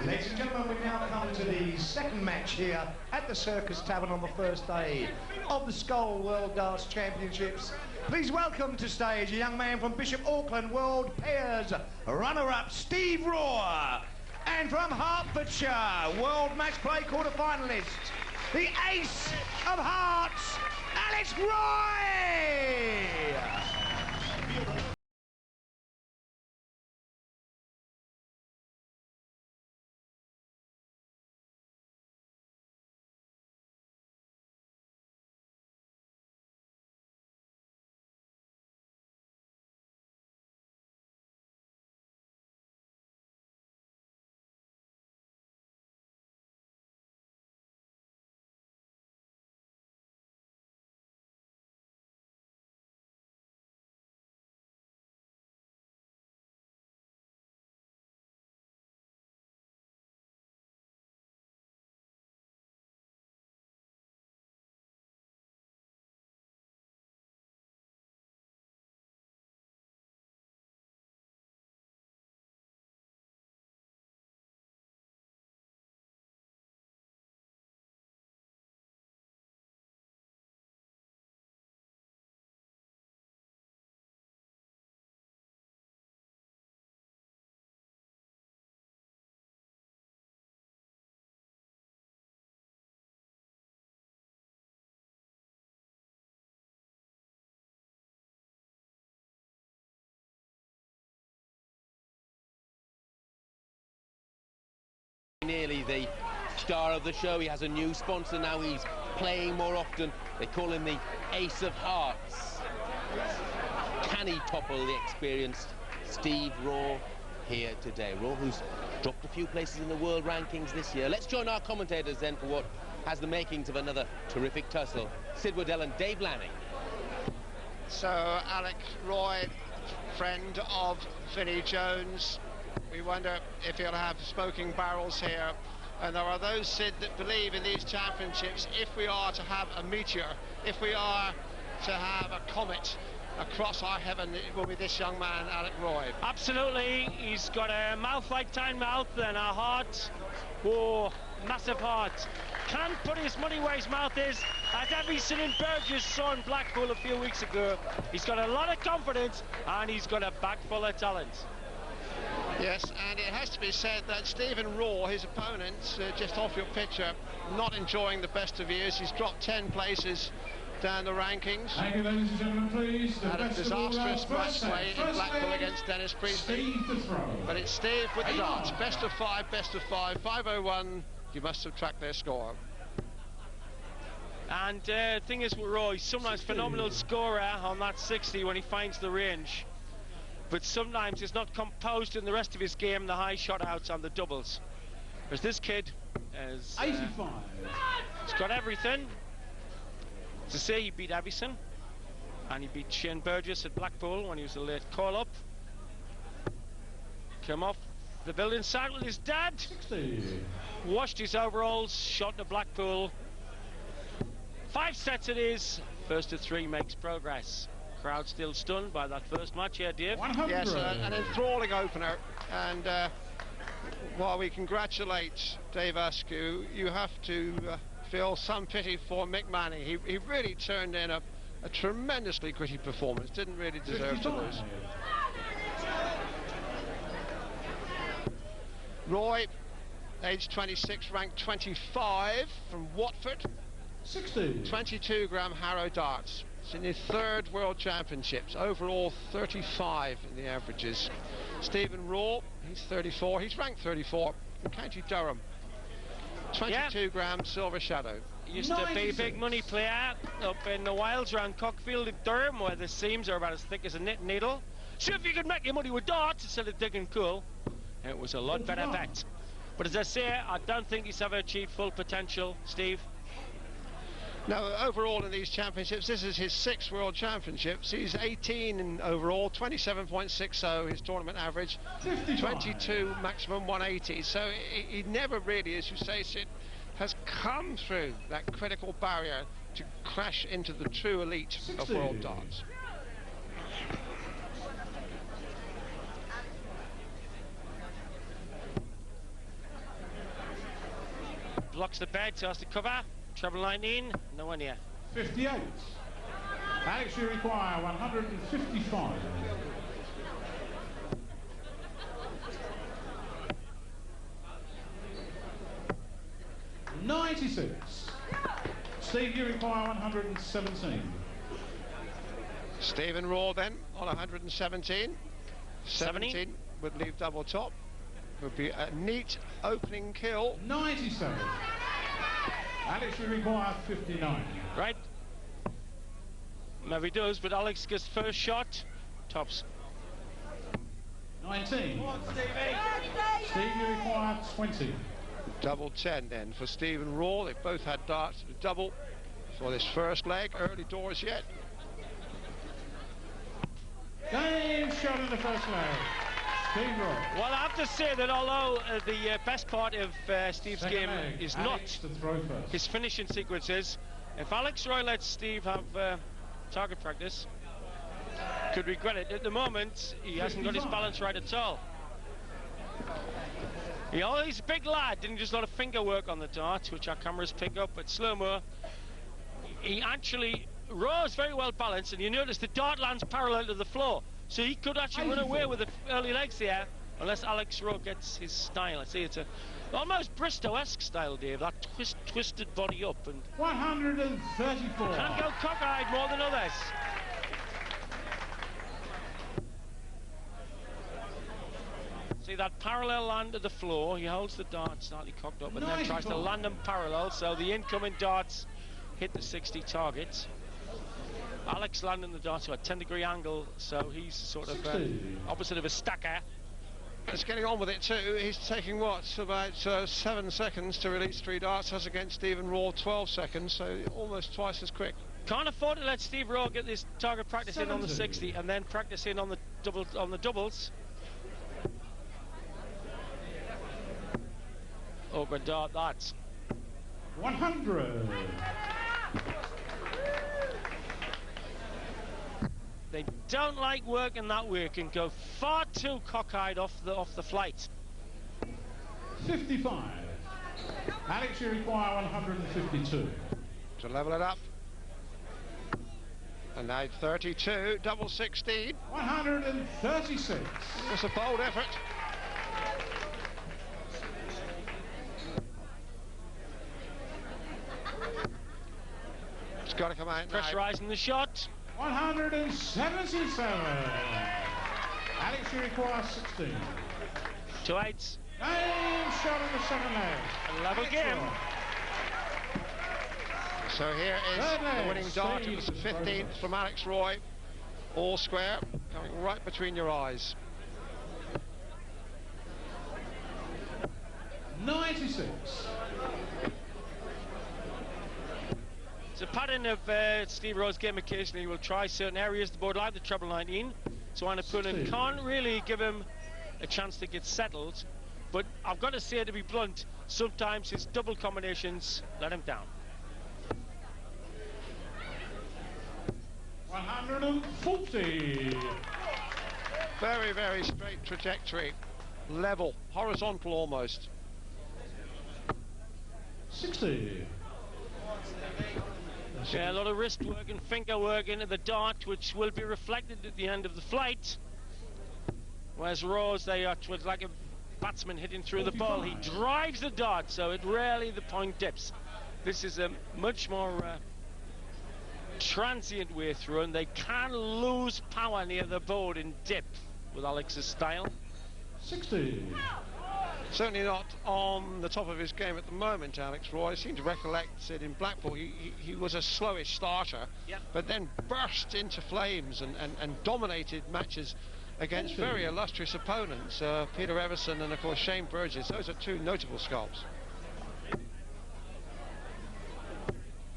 Ladies and gentlemen, we now come to the second match here at the Circus Tavern on the first day of the Skull World Darts Championships. Please welcome to stage a young man from Bishop Auckland, World Pairs runner-up Steve Raw, and from Hertfordshire, World Match Play quarter-finalist, the Ace of Hearts, Alex Roy! Nearly the star of the show. He has a new sponsor now. He's playing more often. They call him the Ace of Hearts. Can he topple the experienced Steve Raw here today? Raw, who's dropped a few places in the world rankings this year. Let's join our commentators then for what has the makings of another terrific tussle. Sid Waddell and Dave Lanning. So Alex Roy, friend of Vinnie Jones. We wonder if he'll have smoking barrels here. And there are those, Sid, that believe in these championships, if we are to have a meteor, if we are to have a comet across our heaven, it will be this young man, Alex Roy. Absolutely. He's got a mouth like Tyne Mouth and a heart, oh, massive heart. Can't put his money where his mouth is, as Evison and Burgess saw in Blackpool a few weeks ago. He's got a lot of confidence and he's got a bag full of talent. Yes, and it has to be said that Stephen Raw, his opponent, just off your picture, not enjoying the best of years. He's dropped 10 places down the rankings. Thank you, ladies and gentlemen, please. Had a disastrous match play in Blackpool against Dennis Priestley. But it's Steve with the darts. Best of 5, 501. You must subtract their score. And the thing is with Raw, he's sometimes phenomenal scorer on that 60 when he finds the range. But sometimes it's not composed in the rest of his game, the high shot outs on the doubles. Whereas this kid is 85. He's got everything. To say he beat Evison, and he beat Shane Burgess at Blackpool when he was a late call-up. Came off the building side with his dad. 60. Washed his overalls, shot to Blackpool. 5 sets it is. First of 3 makes progress. Crowd still stunned by that first match here, Dave. 100. Yes, an enthralling opener. And while we congratulate Dave Askew, you have to feel some pity for Mick Manning. He really turned in a tremendously gritty performance. Didn't really deserve to lose. Roy, age 26, ranked 25 from Watford. 60. 22 gram Harrow darts. It's in his 3rd World Championships. Overall 35 in the averages. Stephen Raw, he's 34. He's ranked 34 in County Durham. 22 gram Silver Shadow. Used to be a big money player up in the wilds around Cockfield in Durham, where the seams are about as thick as a knit needle. So if you could make your money with darts instead of digging coal, it was a lot better bet. But as I say, I don't think he's ever achieved full potential, Steve. Now, overall in these championships, this is his 6th World Championships. He's 18 in overall, 27.60 his tournament average, 55. 22 maximum 180. So he never really, as you say, Sid, has come through that critical barrier to crash into the true elite 60. of world darts. blocks the bed, so has to cover. Treble 19, no one here. 58. Alex, you require 155. 96. Steve, you require 117. Stephen Raw then on 117. 17 would leave double top. Would be a neat opening kill. 97. Alex, you require 59. Right. Maybe he does, but Alex gets first shot. Tops. 19. Steve, you require 20. Double 10 then for Stephen Raw. They both had darts with double for this first leg. Early doors yet. Game shot in the first leg. Steve Raw. Well, I have to say that although the best part of Steve's Second game leg. is Alex not to throw first. his finishing sequences, if Alex Roy lets Steve have target practice, could regret it. At the moment, he hasn't got his balance right at all. He's a big lad, didn't just a lot of finger work on the dart, which our cameras pick up, but slow-mo. He actually, Raw's very well balanced, and you notice the dart lands parallel to the floor, so he could actually run away with the early legs here, unless Alex Rowe gets his style. I see it's a almost Bristow-esque style, Dave, that twisted body up. And 134. can't go cockeyed more than others. See that parallel land to the floor, he holds the dart slightly cocked up and then tries to land them parallel, so the incoming darts hit the 60 targets. Alex landing the dart to a 10-degree angle, so he's sort of opposite of a stacker. He's getting on with it too. He's taking what, about 7 seconds to release 3 darts, as against Stephen Raw 12 seconds, so almost twice as quick. Can't afford to let Steve Raw get this target practice in on the 60 and then practice in on the doubles. Awkward dart, that's 100. They don't like working that way, can go far too cockeyed off the flight. 55. Alex, you require 152. To level it up. And now 32, double 16. 136. It's a bold effort. It's got to come out now. Pressurising the shot. 177. Alex, you require 16. 2 8s. Game shot in the second leg. A level game. So here is the winning dart. It was the 15th from Alex Roy. All square, coming right between your eyes. 96. It's a pattern of Steve Rowe's game. Occasionally he will try certain areas of the board, like the treble 19, so an opponent can't really give him a chance to get settled. But I've got to say, to be blunt, sometimes his double combinations let him down. 140. Very, very straight trajectory. Level, horizontal almost. 60. Yeah, a lot of wrist work and finger work into the dart, which will be reflected at the end of the flight. Whereas Rose, they are like a batsman hitting through the ball. He drives the dart, so it rarely the point dips. This is a much more transient way through, and they can lose power near the board in dip with Alex's style. 60. Certainly not on the top of his game at the moment, Alex Roy. I seem to recollect that in Blackpool he was a slowish starter, but then burst into flames and dominated matches against very illustrious opponents, Peter Everson and of course Shane Burgess. Those are 2 notable sculpts.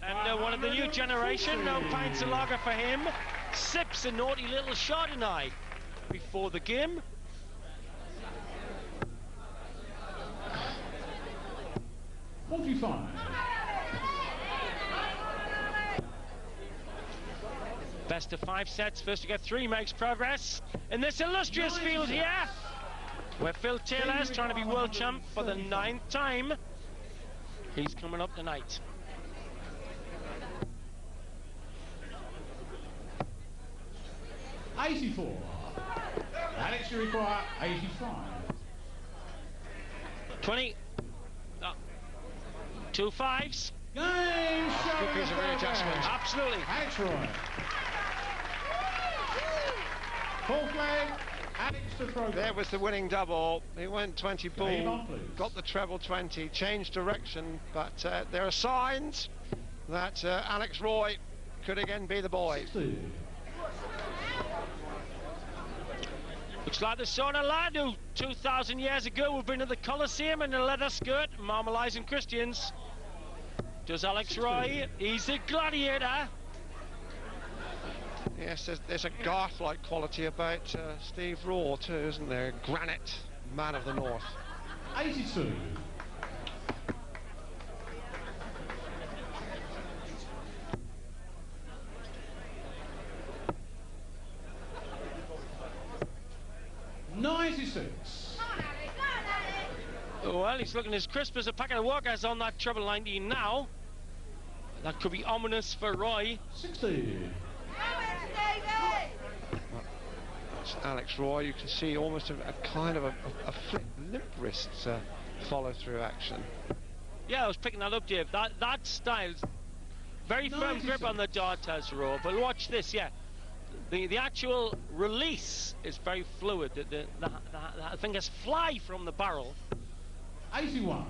And one of the new generation, no pints of lager for him, sips a naughty little Chardonnay before the game. Best of 5 sets. First to get 3 makes progress in this illustrious field here, where Phil Taylor is trying to be world champ for the 9th time. He's coming up tonight. $84. Alex, you require 85. 20. 2 5s. Game show. Good piece of readjustment. Absolutely. Alex Roy. Full flag. Alex to throw. There was the winning double. He went 20 Game ball, on, please. got the treble 20, changed direction, but there are signs that Alex Roy could again be the boy. 60. Looks like the son of lad who 2,000 years ago would have been at the Colosseum in a leather skirt, marmalising Christians. Does Alex Roy? He's a gladiator. Yes, there's a Garth-like quality about Steve Raw too, isn't there? Granite, man of the North. 82. $96. Well, he's looking as crisp as a packet of workers on that treble 19 now. That could be ominous for Roy. 60. That's Alex Roy. You can see almost a kind of a flip limp wrist follow-through action. Yeah, I was picking that up, Dave. That style's very firm grip on the dart has Roy. But watch this, yeah. The actual release is very fluid. The fingers fly from the barrel. 81.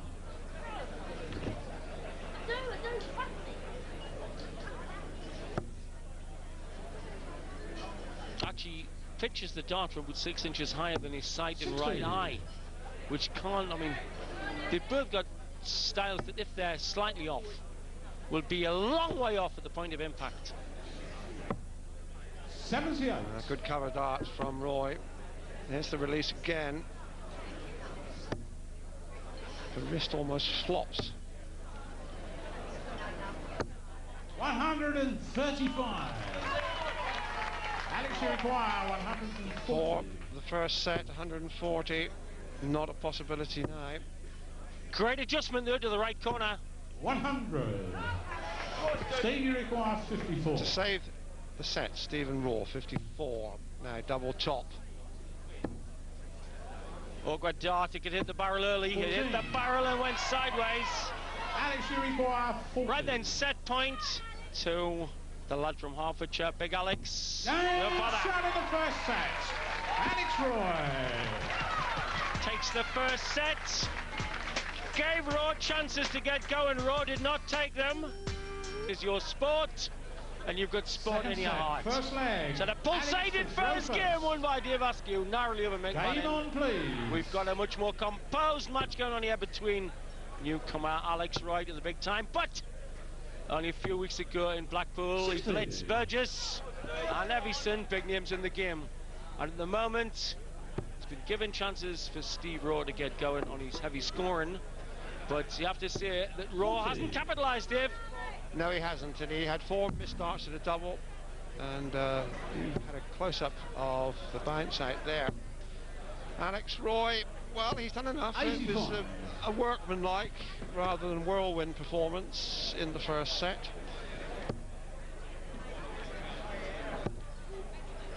Actually pitches the dart from about 6 inches higher than his sight and right eye, which can't, I mean, they've both got styles that if they're slightly off will be a long way off at the point of impact. 78. Good cover dart from Roy. There's the release again. The wrist almost flops. 135. Alex, you require 140. For the first set, 140. Not a possibility now. Great adjustment there to the right corner. 100. Steve, you require 54. To save the set, Stephen Raw, 54. Now double top. Awkward dart, it could hit the barrel early. It hit the barrel and went sideways. Alex, you require 40. Right then, set point to the lad from Hertfordshire, Big Alex. Game shot of the first set. Alex Roy. Takes the first set. Gave Raw chances to get going. Raw did not take them. Is your sport, and you've got sport Second in your set, heart. first leg. So the pulsated first game won by Dave Askew, narrowly over Game McMahon. on, please. We've got a much more composed match going on here between newcomer Alex Roy to the big time, but only a few weeks ago in Blackpool he blitzed Burgess and Evison, big names in the game. And at the moment, he's been given chances for Steve Raw to get going on his heavy scoring, but you have to say that Raw hasn't capitalised, Dave. No, he hasn't, and he had 4 missed starts at a double, and he had a close-up of the bounce out there. Alex Roy, well, he's done enough. It was a workmanlike rather than whirlwind performance in the first set.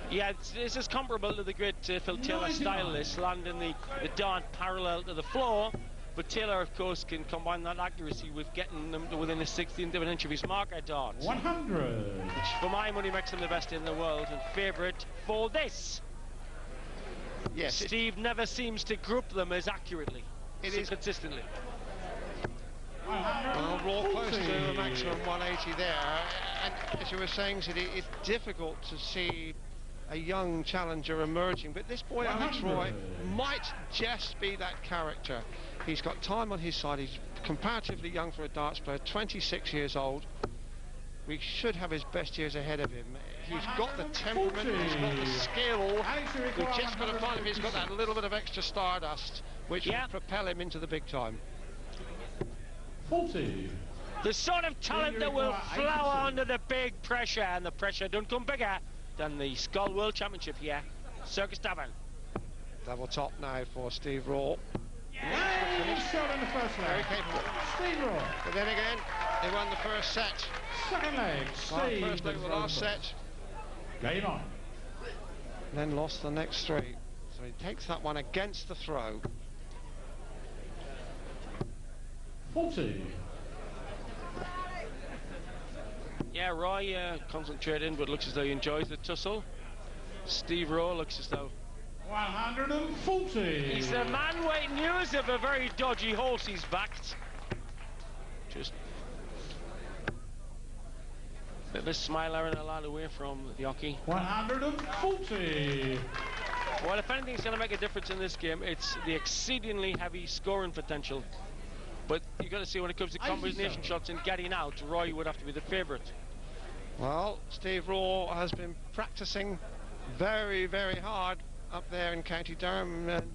Yeah, this is comparable to the great Phil Taylor style, this landing the dart parallel to the floor. But Taylor, of course, can combine that accuracy with getting them to within a 16th of an inch of his marker dart. 100. Which, for my money, makes him the best in the world and favourite for this. Yes, Steve never seems to group them as accurately, consistently. Well, Raw close to a maximum 180 there. And as you were saying, City, it's difficult to see a young challenger emerging, but this boy, Alex Roy, might just be that character. He's got time on his side. He's comparatively young for a darts player, 26 years old. We should have his best years ahead of him. He's got the temperament, he's got the skill. We've just got to find him. He's got that little bit of extra stardust, which will propel him into the big time. 40. The sort of talent that will flower under the big pressure, and the pressure don't come bigger than the Skull World Championship here, Circus Tavern. Double top now for Steve Raw. Game shot in the first Very leg. capable. Steve Raw. But then again, they won the first set. Second leg, Well, Steve. first leg of the last set, Game on. then lost the next three. So he takes that one against the throw. 40. Yeah, Roy concentrating, but looks as though he enjoys the tussle. Steve Raw looks as though 140. he's the man waiting news of a very dodgy horse he's backed. Just a bit of a smiler and a lot away from the hockey. 140. Well, if anything's going to make a difference in this game, it's the exceedingly heavy scoring potential. But you've got to see when it comes to combination shots and getting out, Roy would have to be the favourite. Well, Steve Raw has been practicing very, very hard up there in County Durham, and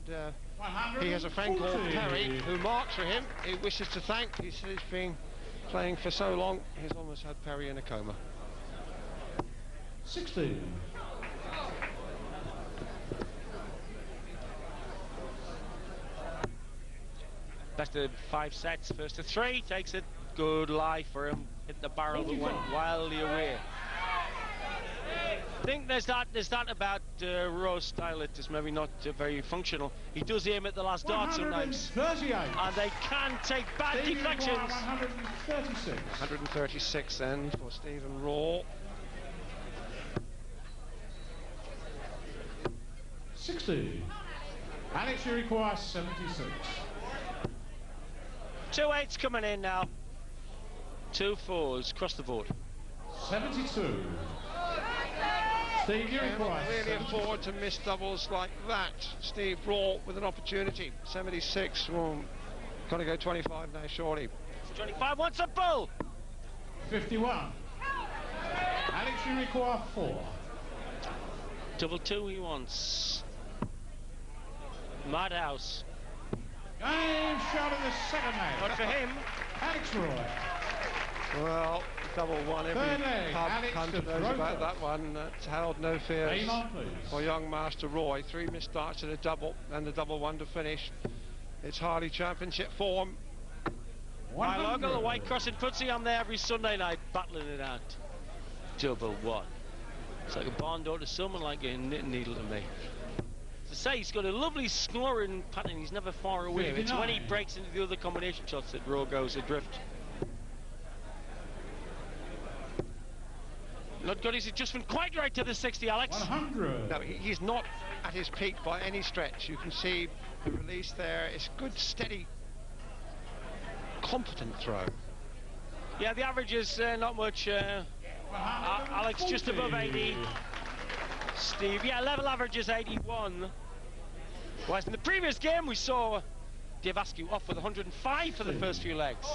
he has a friend called Perry who marks for him. He wishes to thank. He said he's been playing for so long, he's almost had Perry in a coma. 60. Best of 5 sets, first to 3, takes it, good lie for him, hit the barrel that went wildly away. I think there's that about Raw's style, it is maybe not very functional. He does aim at the last dart sometimes, 138. and they can take bad Steve deflections. 136. 136 then for Stephen Raw. 60. Alex, you require 76. 2 8s coming in now. 2 4s across the board. 72. Steve, you require Really 72. afford to miss doubles like that. Steve Raw with an opportunity. 76. Well, got to go 25 now, surely. 25 wants a bull. 51. Alex, you require 4. Double 2 he wants. Madhouse. Game shot in the second leg. Not for him. Alex Roy. Well, double one. Every Third leg, pub Alex hunter to knows throw about for. that one. That's held no fears Game on, please. for young Master Roy. 3 missed starts at a double, and the double one to finish. It's Harley Championship form. My 100. local, the White Cross in Pudsey, I'm there every Sunday night battling it out. Double 1. It's like a barn door to someone, like a knitting needle to me. To say, he's got a lovely snoring pattern, he's never far away. It's when he 59. breaks into the other combination shots that Raw goes adrift. Not got his adjustment quite right to the 60, Alex. 100. No, he's not at his peak by any stretch. You can see the release there. It's good, steady, competent throw. Yeah, the average is not much. Alex just above 80. Steve, yeah, level average is 81. Whereas in the previous game we saw Dave Askew off with 105 for the first few legs.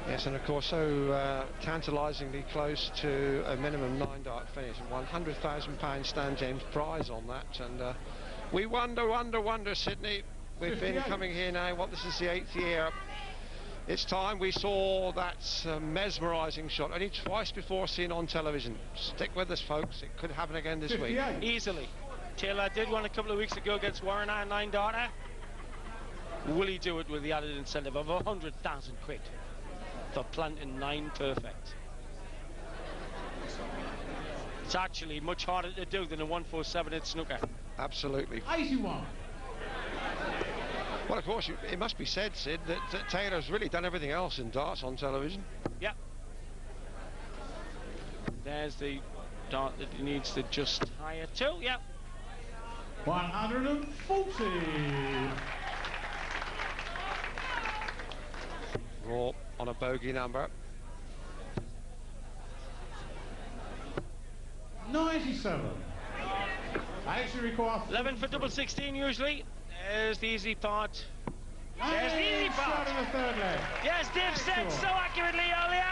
Yes, and of course so tantalisingly close to a minimum 9-dart finish. £100,000 Stan James prize on that, and we wonder, Sydney. We've been coming here now, this is the 8th year. It's time. We saw that mesmerising shot only twice before seen on television. Stick with us, folks. It could happen again this week. 58. Easily. Taylor did one a couple of weeks ago against Warren, 9-darter. Will he do it with the added incentive of 100,000 quid for planting 9 perfect? It's actually much harder to do than a 147 at snooker. Absolutely. 81. Well, of course, it must be said, Sid, that Taylor's really done everything else in darts on television. Yep. There's the dart that he needs to just higher to. Yep. 140. Raw on a bogey number. 97. Alex, you require 11 for double 16 usually. There's the easy part. There's the easy Game part. shot in the third leg. Yes, Dave said so accurately earlier.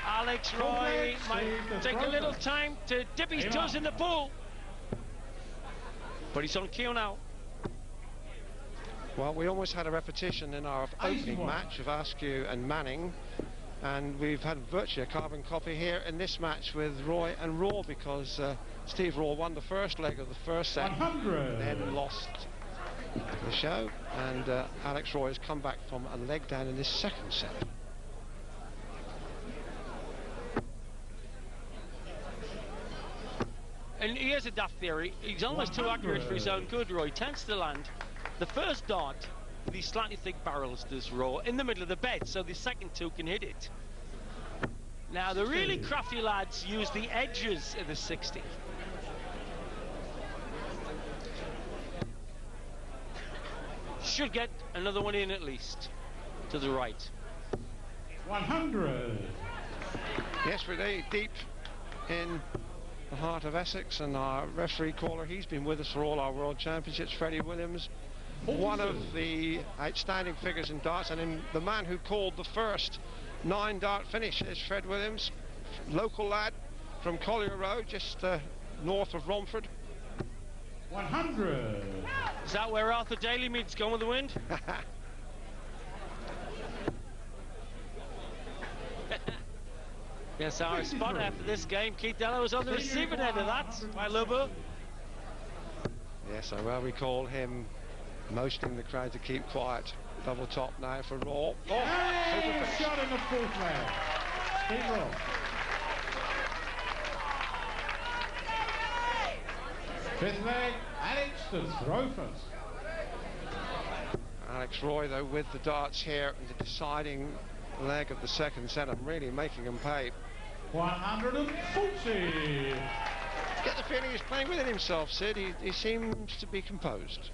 Alex Roy might take a little time to dip his toes in the pool. But he's on cue now. Well, we almost had a repetition in our opening 81. match of Askew and Manning, and we've had virtually a carbon copy here in this match with Roy and Raw, because Steve Raw won the first leg of the first set, 100. then lost the show, and Alex Roy has come back from a leg down in this second set. And here's a daft theory. He's almost too accurate for his own good, Roy. He tends to land the first dart with these slightly thick barrels, does Roy, in the middle of the bed, so the second two can hit it. Now, the really crafty lads use the edges of the 60. Should get another one in at least, to the right. 100. Yes, we're deep in the heart of Essex, and our referee caller, he's been with us for all our World Championships, Freddie Williams, one of the outstanding figures in darts, and the man who called the first 9-dart finish is Fred Williams, local lad from Collier Road, just north of Romford. 100. Is that where Arthur Daly meets Gone with the Wind? Yes, our spotter for this game, Keith Dello, was on the receiving end of that. My lover. Yes, I well recall him motioning the crowd to keep quiet. Double top now for Raw. Oh, Hey, shot in the fourth leg. Steve Raw. Fifth leg, Alex to throw first. Alex Roy, though, with the darts here in the deciding leg of the second set. I'm really making him pay. 140. Get the feeling he's playing within himself, Sid. He seems to be composed.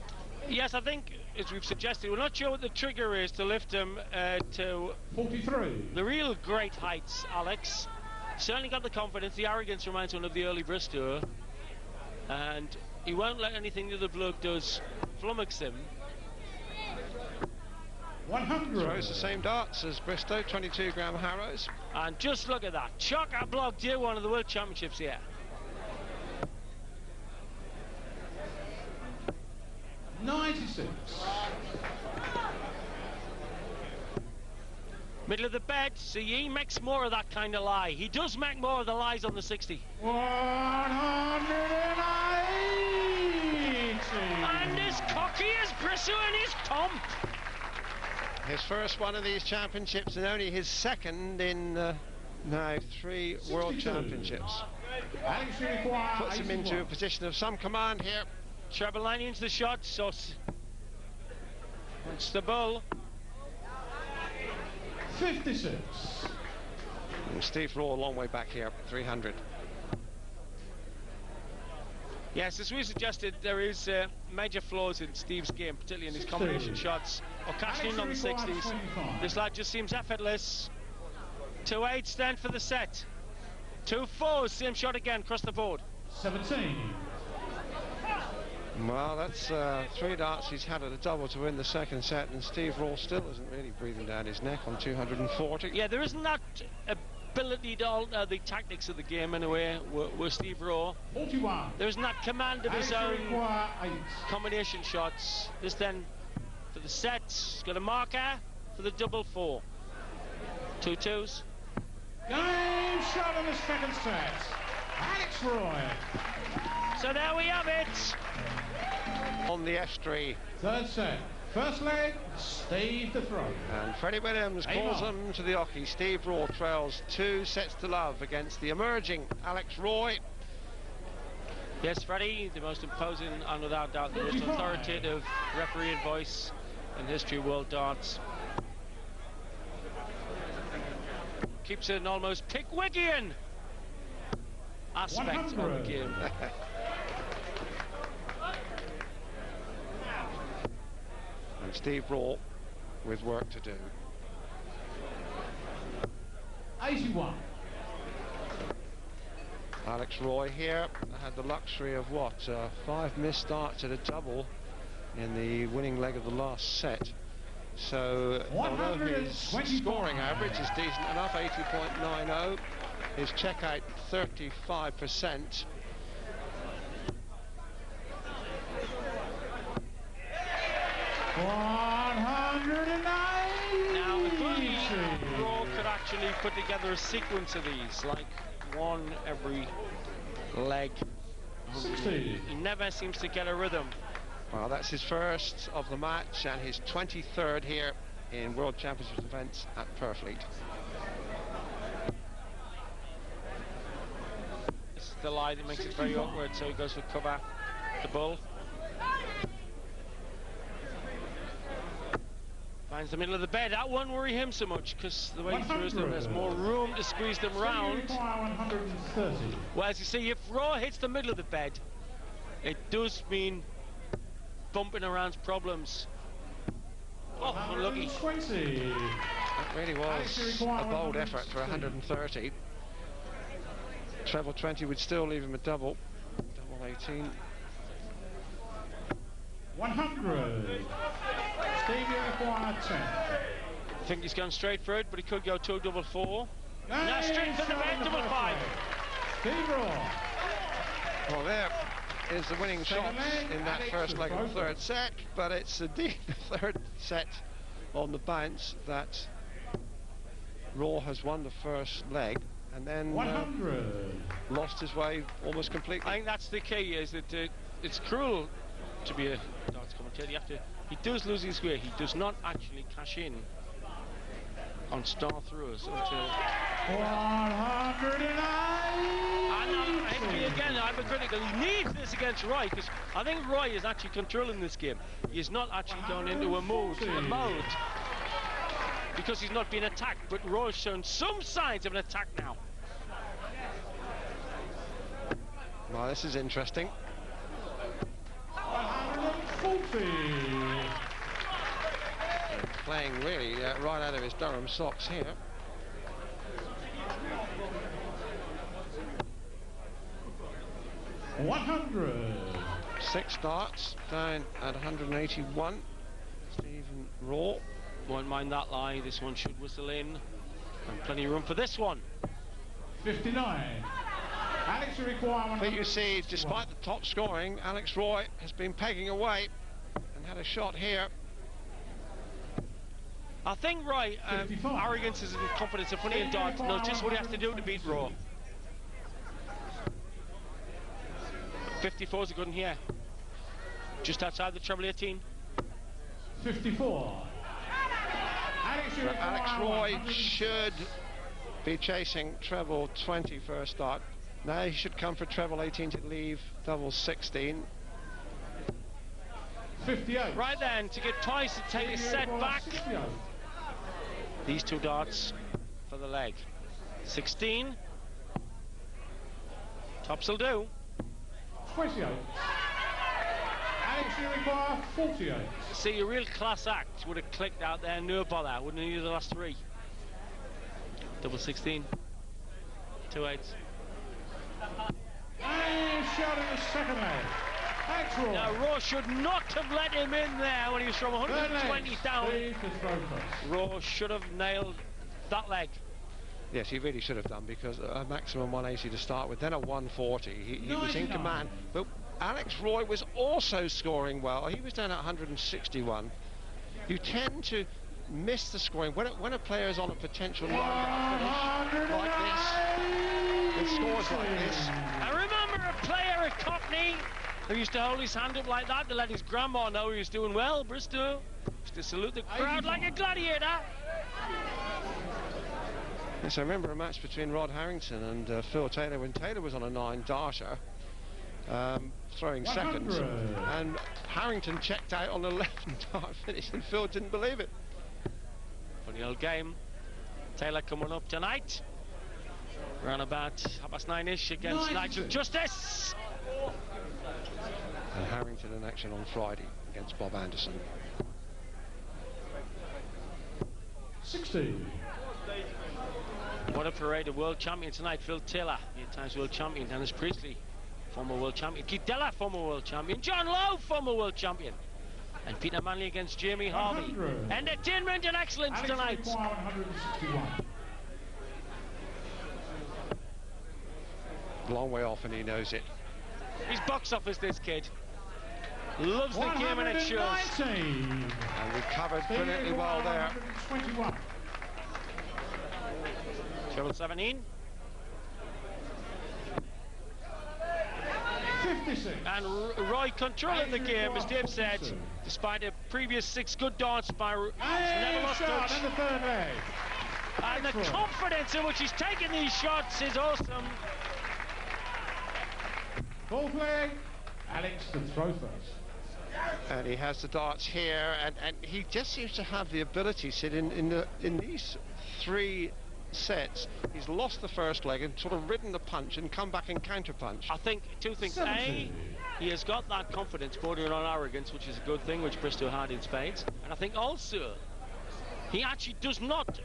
Yes, I think, as we've suggested, we're not sure what the trigger is to lift him to 43. the real great heights, Alex. Certainly got the confidence. The arrogance reminds one of the early Bristow. And he won't let anything the other bloke does flummox him. 100. Throws the same darts as Bristow, 22-gram Harrows. And just look at that. Chock-a-block, dear one of the World Championships here. $96. Middle of the bed, see, he makes more of that kind of lie. He does make more of the lies on the 60. 180. And as cocky as Bristow and his Tom. His first one of these championships and only his second in now 3 World 62. Championships. Alex requires Puts him into a position of some command here. Treble lining the shot, so it's the bull. 56. And Steve Raw a long way back here, 300. Yes, as we suggested, there is major flaws in Steve's game, particularly in his combination shots or catching in on the 60s. This lad just seems effortless. 2-8 then for the set. 2-4, same shot again across the board. 17. Well, that's 3 darts he's had at a double to win the second set, and Steve Raw still isn't really breathing down his neck on 240. Yeah, there isn't that ability to alter the tactics of the game anyway with Steve Raw. 41. There isn't that command of his own require 8. combination shots. This then for the set, he's got a marker for the double 4. 2-2s. Game shot in the second set. Alex Roy. So there we have it. On the estuary. Third set. First leg, Steve to throw. And Freddie Williams calls him to the hockey. Steve Raw trails 2 sets to love against the emerging Alex Roy. Yes, Freddie, the most imposing and without doubt the most authoritative referee and voice in history of world darts. Keeps an almost Pickwickian aspect of the game. And Steve Raw with work to do. 81. Alex Roy here had the luxury of 5 missed darts at a double in the winning leg of the last set. So although his scoring average is decent enough, 80.90, his checkout 35%. Now, if only Raw could actually put together a sequence of these, like one every leg. 60. He never seems to get a rhythm. Well, that's his first of the match and his 23rd here in World Championship events at Purfleet. This is the lie that makes it very awkward, so he goes for cover, the bull. Finds the middle of the bed. That won't worry him so much, because the way he throws them, there's more room to squeeze them round. Well, as you see, if Raw hits the middle of the bed, it does mean bumping around problems. Oh, unlucky. That really was a bold effort for 130. Treble 20 would still leave him a double. Double 18. 100. Stevie required 10. I think he's gone straight for it, but he could go 2 double 4. Now straight for the bed, double 5. Steve Raw. Well, there is the winning shot in that first leg of the third set, but it's indeed the third set on the bounce that Raw has won the first leg and then 100. Lost his way almost completely. I think that's the key, is that it's cruel to be a darts commentator. He does lose his way. He does not actually cash in on star throws until 109. Again, I'm hypocritical. He needs this against Roy, because I think Roy is actually controlling this game. He is not actually gone into a mode, because he's not being attacked. But Roy's shown some signs of an attack now. Well, this is interesting. 140. Playing really right out of his Durham socks here. $100. 6 darts down at 181. Stephen Raw. Won't mind that lie. This one should whistle in. And plenty of room for this one. 59. Alex require. But you see, despite the top scoring, Alex Roy has been pegging away and had a shot here. I think Roy, arrogance and confidence are putting in darts, knows just what he has to do to beat Raw. 54 is a good one here. Just outside the treble 18. 54. Alex Roy should be chasing treble 20 for a start. Now he should come for treble 18 to leave double 16. 58. Right then, to get twice to take a set back. 68. These 2 darts for the leg. 16. Tops will do. 28. Alex require 48. See, a real class act would have clicked out there, no bother, wouldn't have needed the last 3. Double 16. 2 8s. And shot in the second leg. Alex Raw. Now, Raw should not have let him in there when he was from 120 down. Raw should have nailed that leg. Yes, he really should have done, because a maximum 180 to start with, then a 140. He was in command, but Alex Roy was also scoring well. He was down at 161. You tend to miss the scoring when a player is on a potential line finish like this, with scores like this. I remember a player at Cockney who used to hold his hand up like that to let his grandma know he was doing well. Bristow used to salute the crowd like a gladiator. Yes, I remember a match between Rod Harrington and Phil Taylor when Taylor was on a 9-darter, throwing 100. seconds, and Harrington checked out on the 11-dart finish, and Phil didn't believe it. Funny old game. Taylor coming up tonight, around about 9:30 against Nigel Justice. And Harrington in action on Friday against Bob Anderson. 60. What a parade of world champion tonight. Phil Taylor, 8 times world champion. Dennis Priestley, former world champion. Keith Della, former world champion. John Lowe, former world champion. And Peter Manley against Jamie Harvey. 100. Entertainment and excellence Alex tonight. require 161. Long way off, and he knows it. He's box office, this kid. Loves the game, and it shows. 119. And recovered brilliantly well there. 121. Treble 17. 56. And Roy controlling the game, as Dave said, despite the previous 6 good darts by never lost touch. In the third leg. And the confidence in which he's taking these shots is awesome. Fourth leg, Alex to throw first. And he has the darts here, and he just seems to have the ability, Sid, in these 3 sets. He's lost the first leg and sort of ridden the punch and come back and counter-punch. I think 2 things. 70. A, he has got that confidence bordering on arrogance, which is a good thing, which Bristow had in spades. And I think also, he actually does not...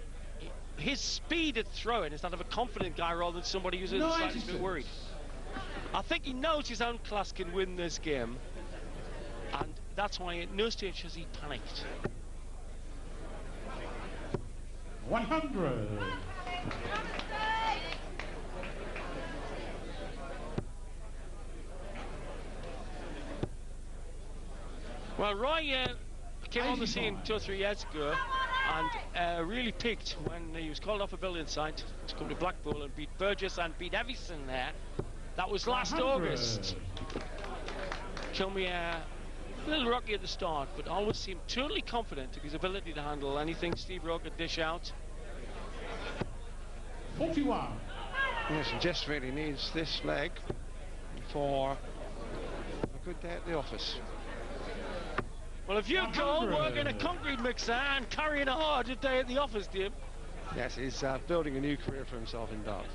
His speed at throwing is that of a confident guy rather than somebody who's slightly a bit worried. I think he knows his own class can win this game, and that's why at no stage has he panicked. 100. Well, Roy came on the scene 2 or 3 years ago and really peaked when he was called off a building site to come to Blackpool and beat Burgess and beat Evison there. That was last 100. August. Showed me a little rocky at the start, but always seemed totally confident of his ability to handle anything Steve Rowe could dish out. 41. Yes, and just really needs this leg for a good day at the office. Well, if you call working a concrete mixer and carrying a hard day at the office, Dave. Yes, he's building a new career for himself in darts.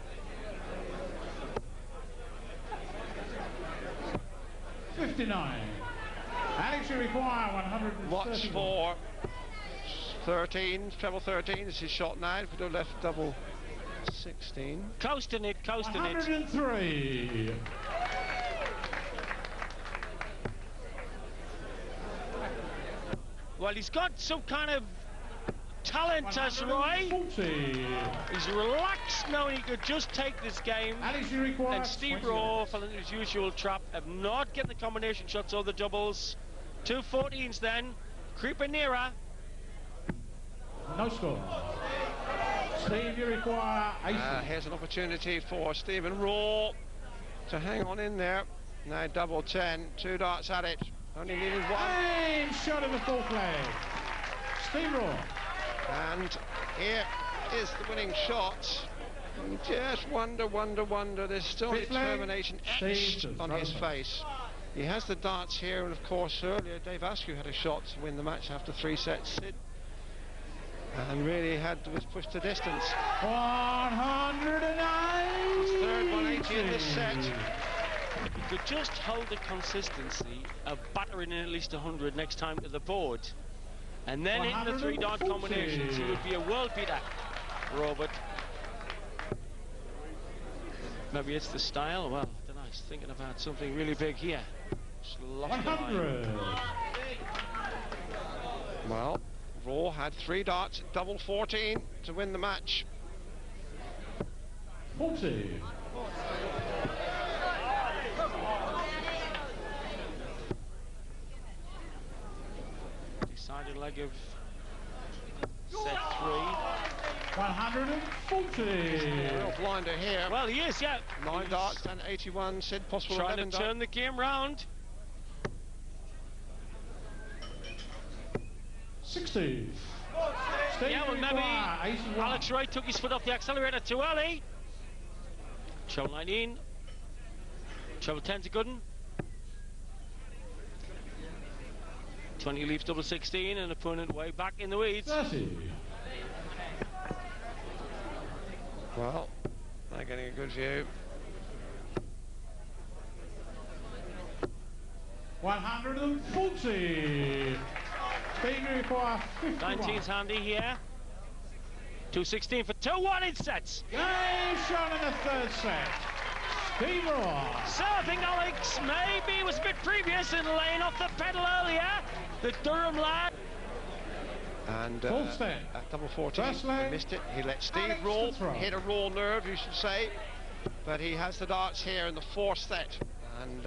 59. Alex, you require 130. Watch for 13, treble 13 is his shot now. If we do left double 16. Coasting it, coasting it. 103. Well, he's got some kind of talent, as Roy. 140. He's relaxed knowing he could just take this game. Alex, you require And Steve 20. Rowe fell into his usual trap of not getting the combination shots or the doubles. 2 14s then, creeping nearer. No score. Steve, you require 80. Here's an opportunity for Stephen Rowe to hang on in there. Now double 10, 2 darts at it. Only needed 1. Aim shot in the fourth leg. Steve Rowe. And here is the winning shot. And just wonder. There's still Fifth leg. determination etched on his face. He has the darts here, and of course earlier Dave Askew had a shot to win the match after 3 sets. Sid, and really was pushed to distance. 109. His third 180 in this set. He could just hold the consistency of battering in at least 100 next time to the board. And then in the 3 dart combinations, he would be a world beater, Robert. Maybe it's the style. Well, I don't know. He's thinking about something really big here. Just lost the line. 100. Well, Rowe had 3 darts, double 14 to win the match. 40. Decided leg of set 3. 140. Real blinder here. Well, he is, yeah. 9 darts and 81. Sid, possible Trying 11 to turn the game round. 60. Steve, Yeah, well, you maybe require 81. Alex Wright took his foot off the accelerator too early. Treble 19. Treble 10's a good one. 20 leaves double 16, and opponent way back in the weeds. 30. Well, they're getting a good view. 140. Steve, you require 51. 19's handy here. 216 for 2-1 in sets. Game shot in the third set. Steve Rowe. Serving Alex, maybe he was a bit previous in laying off the pedal earlier. The Durham lad. And Full set. at double 14, First he leg. missed it. He let Steve Alex roll, to throw. hit a raw nerve, you should say. But he has the darts here in the 4th set. And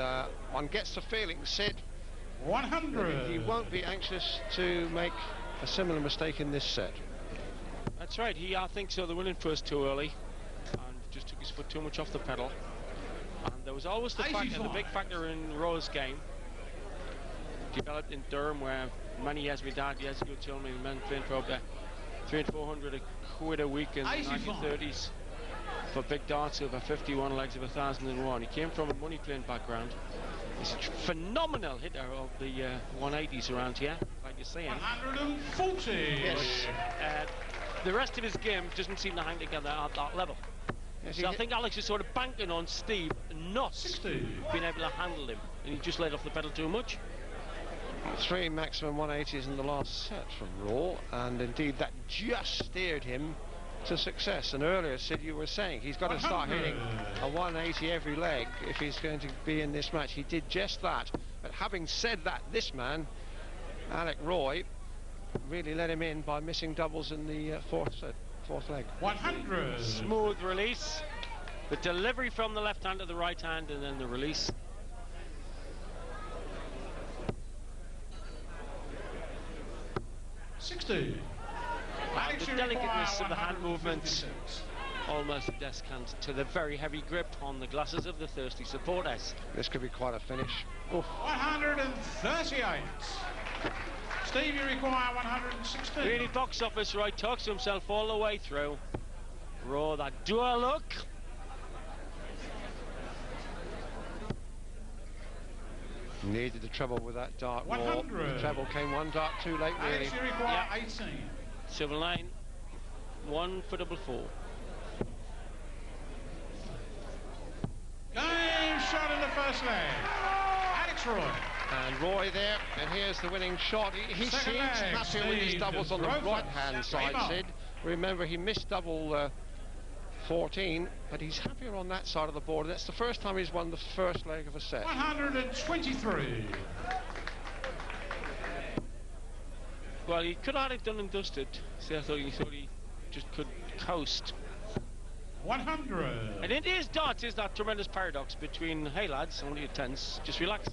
one gets the feeling, Sid, 100. he won't be anxious to make a similar mistake in this set. That's right, I think so. The winning first too early. And just took his foot too much off the pedal. And there was always the big factor in Rowe's game, developed in Durham, where many years my dad years ago told me the men playing for about 300 and 400 quid a week in the 1930s for big darts over 51 legs of 1001. He came from a money playing background. He's a phenomenal hitter of the 180s around here, like you're saying. 140. Yes. The rest of his game doesn't seem to hang together at that level. Yes, So I think Alex is sort of banking on Steve not 60. being able to handle him, and he just laid off the pedal too much. 3 maximum 180s in the last set from Rowe, and indeed that just steered him to success. And earlier, Sid, you were saying he's got to start hitting a 180 every leg if he's going to be in this match. He did just that. But having said that, this man, Alec Roy, really let him in by missing doubles in the fourth leg. 100. Smooth release, the delivery from the left hand to the right hand, and then the release. $60. The delicateness of the hand movements, almost a desk hand to the very heavy grip on the glasses of the thirsty supporters. This could be quite a finish. Oof. 138. Steve, you require 160. Really box office, right? Talks to himself all the way through. Rowe, that dual look. Needed the treble with that dart. 100. The treble came one dart too late, really. Alex, you require 18. Civil line, 1 for double 4. Game shot in the first leg. Alex Roy. And Roy there, and here's the winning shot. He seems Second leg, happy with his Steve doubles on the Rowe. right-hand side, Game Sid. Remember, he missed double 14, but he's happier on that side of the board. That's the first time he's won the first leg of a set. 123. Well, he could have had it done and dusted. See, I thought he just could coast. 100. And in his darts is that tremendous paradox between, hey lads, only a tense, just relax.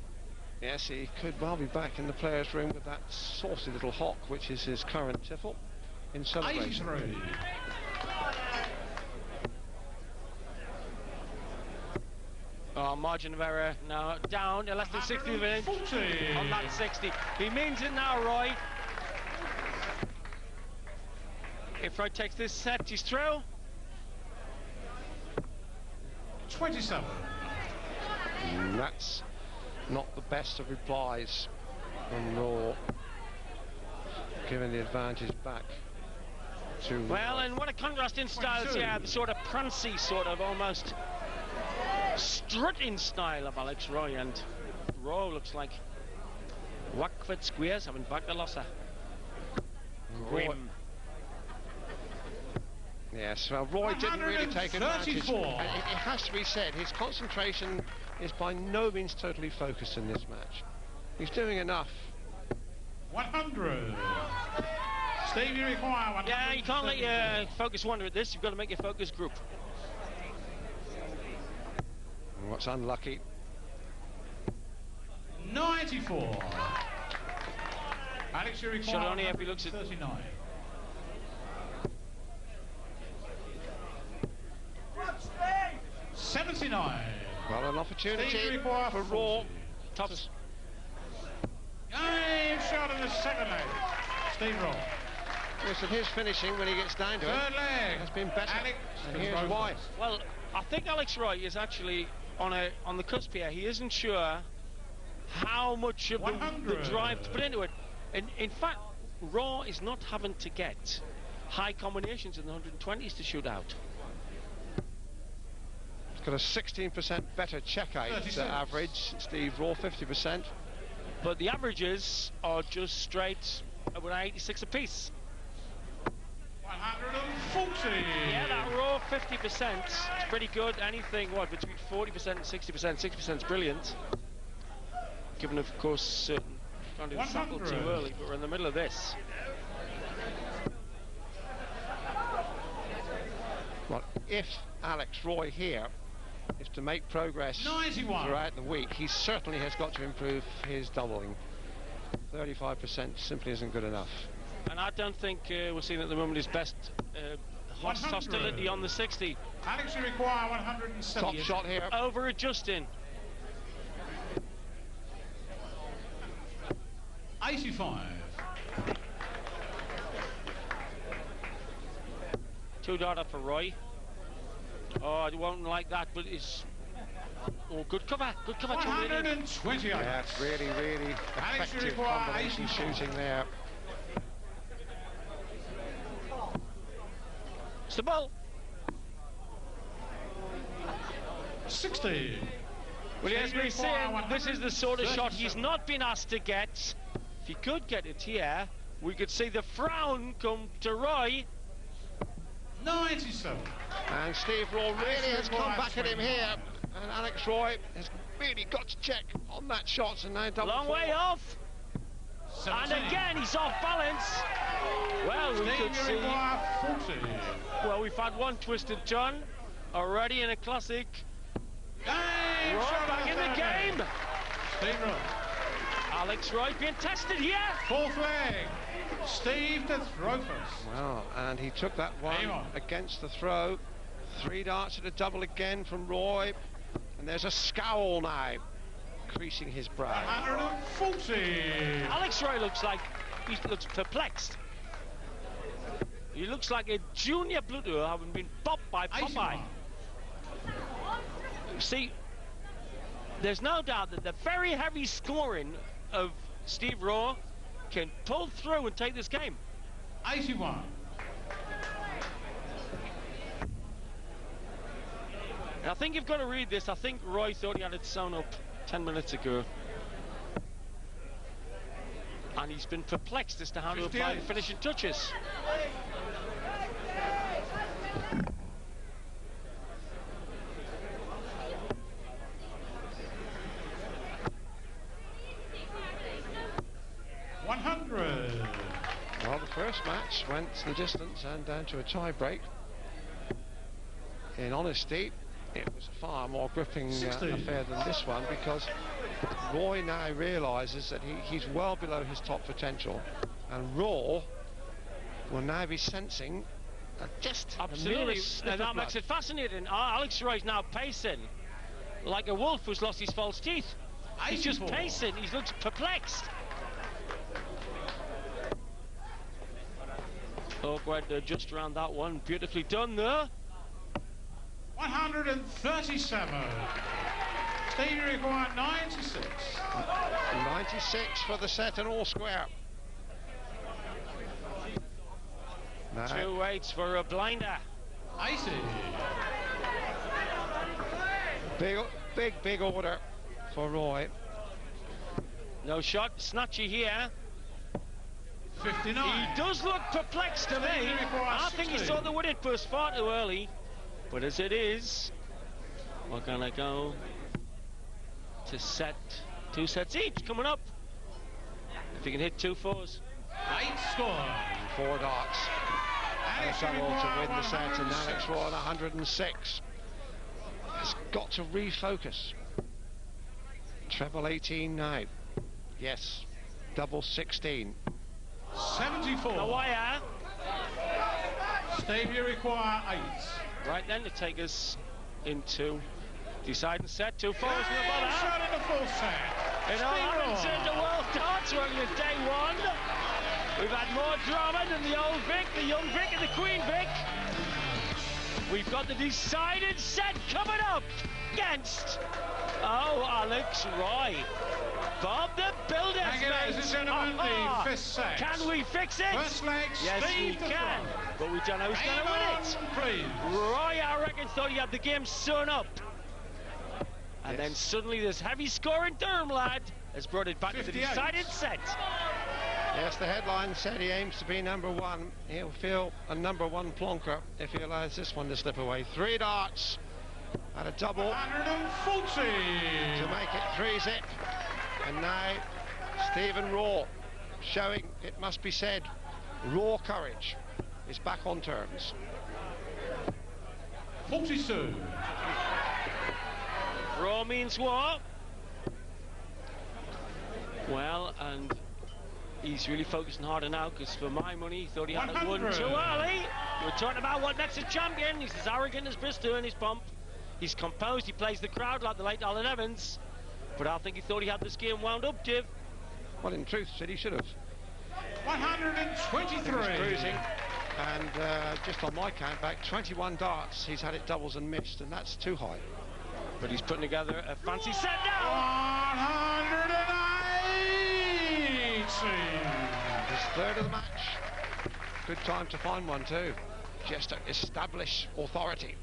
Yes, he could well be back in the players' room with that saucy little hawk, which is his current tiffle, in celebration. 83. Margin of error now down to less than 60 of an inch 40. on that 60. He means it now, Roy. If Roy takes this set, he's through. 27. And that's not the best of replies from Raw, giving the advantage back to... Well, and what a contrast in styles, 22. yeah, the sort of prancy, sort of almost strutting style of Alex Roy, and Rowe looks like Wackford Squares having back the losser. Grim. Yes, well, Roy didn't really take advantage. 134. And it has to be said, his concentration is by no means totally focused in this match. He's doing enough. 100. Steve, you require 100. Yeah, you can't let your focus wander at this. You've got to make your focus group. And what's unlucky? 94. Alex, you require Should only if he looks at 39. $79. Well, an opportunity Steve, you require for 40. Raw. tops. Game shot in the second leg. Steve Rowe. Listen, his finishing when he gets down to it Third leg. has been better. Alex And here's why. Well, I think Alex Roy is actually on the cusp here. He isn't sure how much of the 100. drive to put into it. And in fact, Raw is not having to get high combinations in the 120s to shoot out. He's got a 16% better check-out 36. average. Steve Raw, 50%. But the averages are just straight about 86 apiece. 140. Yeah, that Raw 50% is pretty good. Anything, what, between 40% and 60%. 60% is brilliant. Given, of course, trying to settle too 100. early, but we're in the middle of this. Well, if Alex Roy here is to make progress 91. throughout the week, he certainly has got to improve his doubling. 35% simply isn't good enough. And I don't think we're seeing at the moment his best hostility on the 60. Alex, you require 170. Top shot here. Over adjusting. 85. $2 for Roy. Oh, I won't like that, but it's... Oh, good cover. Good cover. 120. Yeah, it's really, really Alex, you effective require combination 84. shooting there. It's the ball. 60. Well, as we're saying, this is the sort of shot he's 137. not been asked to get. If he could get it here, we could see the frown come to Roy. 97. And Steve Raw really has come back at him here. And Alex Roy has really got to check on that shot. And now double Long four. way off. 17. And again, he's off balance. Well, we could Steve, see... you require 40. Well, we've had one twisted turn already in a classic. Game Roy shot back of in the game. Steve Roy. Alex Roy being tested here. Fourth leg. Steve to throw first. Well, and he took that one Hang on. against the throw. 3 darts at a double again from Roy. And there's a scowl now, creasing his brow. 140. Alex Roy looks like he looks perplexed. He looks like a junior Bluto having been popped by Popeye. 81. See, there's no doubt that the very heavy scoring of Steve Raw can pull through and take this game. 81. And I think you've got to read this. I think Roy thought he had it sewn up 10 minutes ago. And he's been perplexed as to how to apply the 58. finishing touches. Well, the first match went the distance and down to a tie break. In honesty, it was a far more gripping 60. affair than this one, because Roy now realises that he's well below his top potential, and Raw will now be sensing just Absolutely, and that makes it fascinating. Alex Roy's now pacing like a wolf who's lost his false teeth. He's just 84. pacing, he looks perplexed. Awkward just around that one, beautifully done there. 137. Steve, you require 96. 96 for the set and all square. Now, 2-8 for a blinder. 80. big order for Roy. No shot, snatchy here. 59. He does look perplexed to me. Steve, you require I think he 60. saw the winning burst far too early. But as it is, we're gonna go to set 2 sets each coming up. If he can hit 2 fours. 8 score. 4 darts. Alex, you Double to require win the set, and Alex 106. Roy on 106. Has got to refocus. Treble 18 now. Yes. Double 16. 74. The wire. Steve, you require 8. Right then to take us into deciding set 2 fours with the Game bowler. shot in the full set. It all Steve happens Raw. in the World Darts only at day 1. We've had more drama than the old Vic, the young Vic and the Queen Vic. We've got the decided set coming up against, Alex Roy. Bob the Builder. Thank you, ladies and gentlemen, the 5th set. Can we fix it? First leg, Yes, we Steve to can. throw. But we don't know who's going to Game win on, it. please. Roy, I reckon, thought he had the game sewn up. And then suddenly this heavy scoring Durham lad has brought it back to the 58. decided set. Yes, the headline said he aims to be number 1. He'll feel a number 1 plonker if he allows this one to slip away. 3 darts at a double 140. to make it 3-zip. And now Stephen Raw showing, it must be said, raw courage is back on terms. 42. Raw means what? Well, and He's really focusing harder now, because for my money, he thought he had it won too early. We're talking about what makes a champion. He's as arrogant as Bristow in his pump. He's composed, he plays the crowd like the late Alan Evans. But I think he thought he had this game wound up, Jiv. Well, in truth, Sid, he should have. 123. He's cruising. And just on my count back, 21 darts. He's had it doubles and missed, and that's too high. But he's putting together a fancy set now. 180. His third of the match. Good time to find one too. Just to establish authority.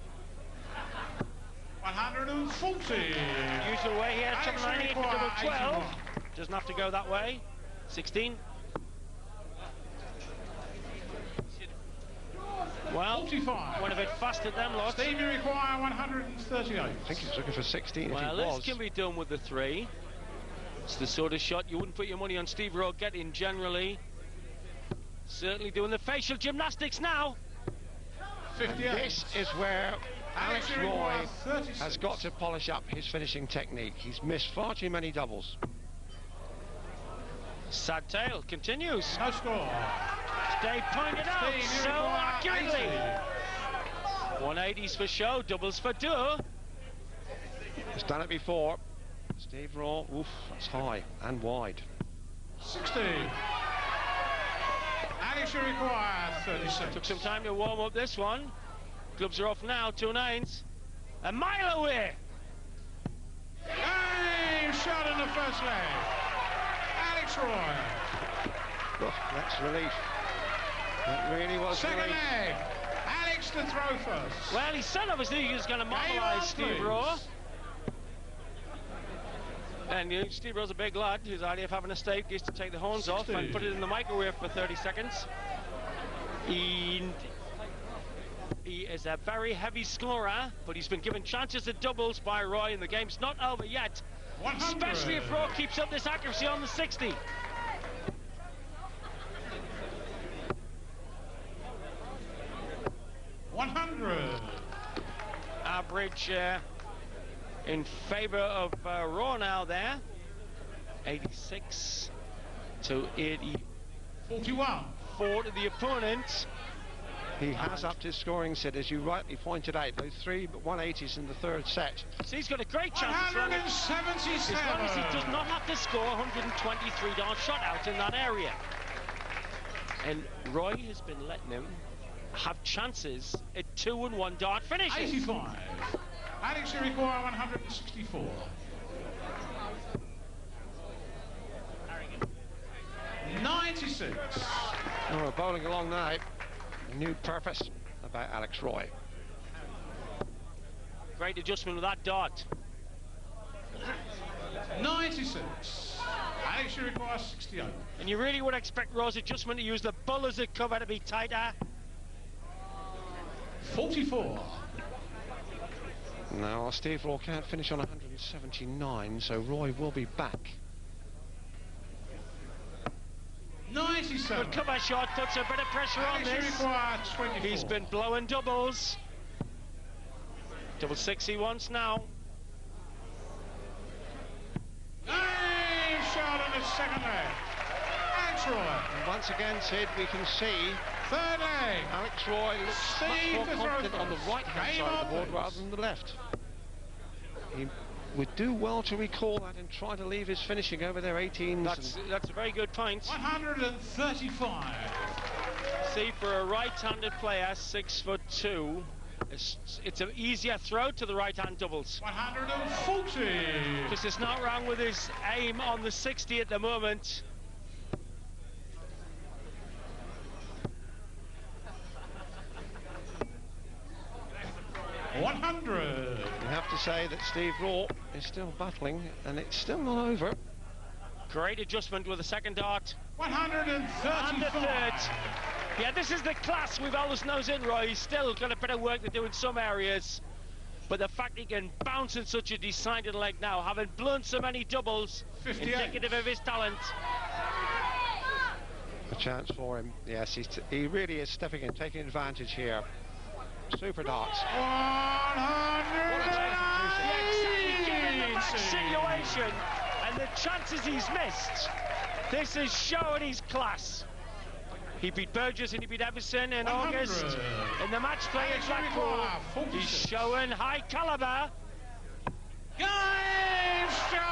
140. Usual way here, Alex 98 to double 12. Doesn't have to go that way. 16. Well, 45. went a bit fast at them lots. Steve, you require 138. I think he was looking for 16 Well, if he this was. can be done with the 3. It's the sort of shot you wouldn't put your money on Steve Rowe getting generally. Certainly doing the facial gymnastics now. 58. And this is where Alex Roy has 36. got to polish up his finishing technique. He's missed far too many doubles. Sad tale continues. No score. They pointed out Steve, you so require accurately. 80. 180s for show, doubles for deux. He's done it before. Steve Raw, oof, that's high and wide. 60. Alex, you require 36. Took some time to warm up this one. Gloves are off now, 2 9s. A mile away. Game shot in the first leg. Alex Roy. Oh, that's relief. That really was Second relief. leg. Alex to throw first. Well, he said obviously he was going to Game on, mobilise Steve please. Rowe. And Steve Rowe's a big lad. His idea of having a steak is to take the horns off and put it in the microwave for 30 seconds. He is a very heavy scorer, but he's been given chances at doubles by Roy, and the game's not over yet. 100. Especially if Rowe keeps up this accuracy on the 60. 100. Average in favour of Rowe now there. 86 to 84 41. to the opponent. He has upped his scoring, Sid, as you rightly pointed out. Those 3 180s in the third set. So he's got a great chance as long as he 177. does not have to score 123 dart shot out in that area. And Roy has been letting him have chances at 2 and 1 dart finishes. 85. Alex, you require 164. $96. Oh, we're bowling along now. A new purpose about Alex Roy. Great adjustment with that dart. 96. Alex, you require 68. And you really would expect Rowe's adjustment to use the bull as a cover to be tighter. 44. Now, Steve Raw can't finish on 179, so Roy will be back. 97. Good cover shot, puts a bit of pressure on Alex, you this. require 24. He's been blowing doubles. Double 6 he wants now. Game shot in the second leg. Alex Roy. And once again, Sid, we can see Third leg. Alex Roy looks Steve much more to throw confident on the first. right-hand Game side of the on, board please. rather than the left. He would do well to recall that and try to leave his finishing over their 18s. That's a very good point. 135. See, for a right-handed player, 6'2", it's an easier throw to the right-hand doubles. 140. Because there's not wrong with his aim on the 60 at the moment. $100. You have to say that Steve Raw is still battling, and it's still not over. Great adjustment with the second dart. 135. And the third. Yeah, this is the class we've always known in Roy. He's still got a bit of work to do in some areas. But the fact he can bounce in such a decided leg now, having blown so many doubles, 58. indicative of his talent. A chance for him. Yes, he really is stepping in, taking advantage here. Super darts. 100. Given the match situation and the chances he's missed, This is showing his class. He beat Burgess and he beat Everson in August in the match play at Blackpool. He's showing high calibre.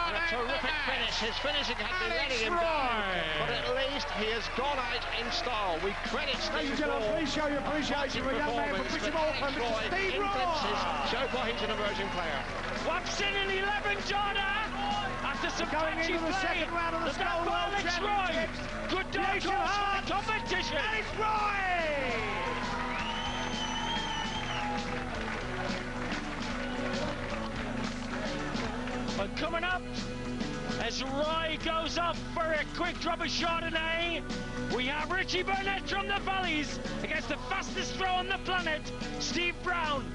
A terrific finish. His finishing had been letting him down, but at least he has gone out in style. We credit Steve Roy. Please show your appreciation for a young man from Bishop Auckland, Mr. Steve Roy. Show why he's an emerging player. Watson in 11, Jordan. After some Going patchy into the play, second round of the Skull World Alex Roy. Championships. Good dark Nation horse for Hearts. the competition. Alex Roy. But coming up, as Roy goes up for a quick drop of Chardonnay, we have Richie Burnett from the Valleys against the fastest throw on the planet, Steve Brown.